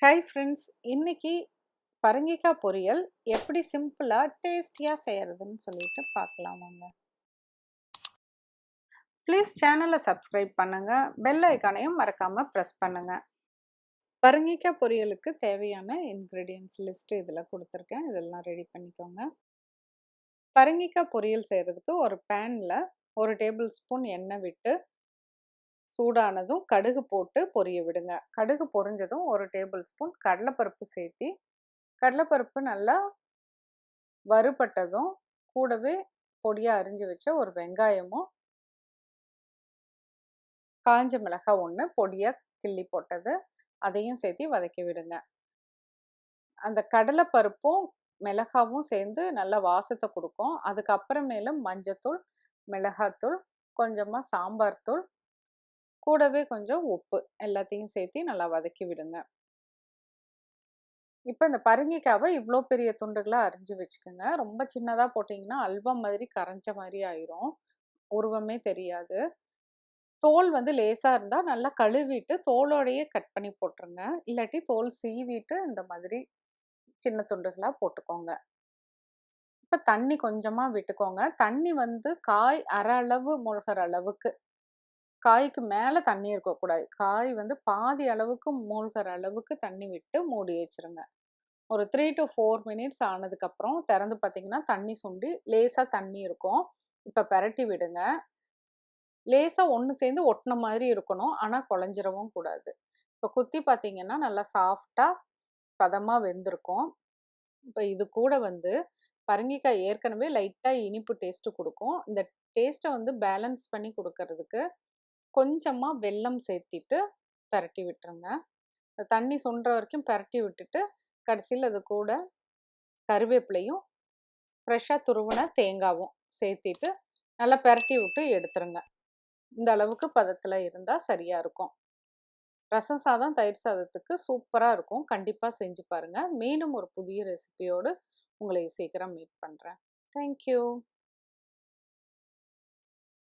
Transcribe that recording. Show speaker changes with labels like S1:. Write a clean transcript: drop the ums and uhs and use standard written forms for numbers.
S1: Hi friends, இன்னைக்கு பரங்கிக்காய் பொரியல் எப்படி சிம்பிளாக டேஸ்டியாக செய்கிறதுன்னு சொல்லிட்டு பார்க்கலாம் வாங்க. ப்ளீஸ் சேனலை சப்ஸ்கிரைப் பண்ணுங்கள், பெல் ஐக்கானையும் மறக்காமல் ப்ரெஸ் பண்ணுங்கள். பரங்கிக்காய் பொரியலுக்கு தேவையான இன்க்ரீடியன்ட்ஸ் லிஸ்ட்டு இதில் கொடுத்துருக்கேன், இதெல்லாம் ரெடி பண்ணிக்கோங்க. பரங்கிக்காய் பொரியல் செய்கிறதுக்கு ஒரு பேனில் 1 டேபிள் ஸ்பூன் எண்ணெய் விட்டு சூடானதும் கடுகு போட்டு பொரிய விடுங்க. கடுகு பொரிஞ்சதும் 1 டேபிள் ஸ்பூன் கடலைப்பருப்பு சேர்த்தி கடலைப்பருப்பு நல்லா வறுபட்டதும் கூடவே பொடியாக அரிஞ்சு வச்ச ஒரு வெங்காயமும் காஞ்ச மிளகாய் 1 பொடியாக கிள்ளி போட்டது அதையும் சேர்த்து வதக்கி விடுங்க. அந்த கடலைப்பருப்பும் மிளகாவும் சேர்ந்து நல்லா வாசத்தை கொடுக்கும். அதுக்கப்புறமேலும் மஞ்சத்தூள், மிளகாத்தூள், கொஞ்சமாக சாம்பார் தூள், கூடவே கொஞ்சம் உப்பு எல்லாத்தையும் சேர்த்து நல்லா வதக்கி விடுங்க. இப்போ இந்த பரங்கிக்காவை இவ்வளோ பெரிய துண்டுகளாக அரிஞ்சு வச்சுக்கோங்க. ரொம்ப சின்னதாக போட்டிங்கன்னா அல்வா மாதிரி கரைஞ்ச மாதிரி ஆயிரும், உருவமே தெரியாது. தோல் லேசாக இருந்தால் நல்லா கழுவிட்டு தோலோடையே கட் பண்ணி போட்டுருங்க. இல்லாட்டி தோல் சீவிட்டு இந்த மாதிரி சின்ன துண்டுகளாக போட்டுக்கோங்க. இப்போ தண்ணி கொஞ்சமாக விட்டுக்கோங்க. தண்ணி காய் அரை அளவு மூழ்கிற அளவுக்கு, காய்க்கு மேலே தண்ணி இருக்கக்கூடாது. காய் பாதி அளவுக்கு மூழ்கிற அளவுக்கு தண்ணி விட்டு மூடி வச்சுருங்க. ஒரு 3 to 4 மினிட்ஸ் ஆனதுக்கப்புறம் திறந்து பார்த்தீங்கன்னா தண்ணி சுண்டி லேசாக தண்ணி இருக்கும். இப்போ பெரட்டி விடுங்க. லேசாக ஒன்று சேர்ந்து ஒட்டின மாதிரி இருக்கணும், ஆனால் குழஞ்சிரவும் கூடாது. இப்போ குத்தி பார்த்தீங்கன்னா நல்லா சாஃப்டாக பதமாக வெந்திருக்கும். இப்போ இது கூட பரங்கிக்காய் ஏற்கனவே லைட்டாக இனிப்பு டேஸ்ட்டு கொடுக்கும். இந்த டேஸ்ட்டை பேலன்ஸ் பண்ணி கொடுக்கறதுக்கு கொஞ்சமாக வெல்லம் சேர்த்திட்டு பெரட்டி விட்டுருங்க. தண்ணி சுண்டுற வரைக்கும் பெரட்டி விட்டுட்டு கடைசியில் அது கூட கருவேப்பிலையும் ஃப்ரெஷ்ஷாக துருவின தேங்காவும் சேர்த்திட்டு நல்லா பெரட்டி விட்டு எடுத்துருங்க. இந்த அளவுக்கு பதத்தில் இருந்தால் சரியாக இருக்கும். ரசம் சாதம், தயிர் சாதத்துக்கு சூப்பராக இருக்கும். கண்டிப்பாக செஞ்சு பாருங்கள். மேலும் ஒரு புதிய ரெசிபியோடு உங்களை சீக்கிரம் மீட் பண்ணுறேன். தேங்க்யூ.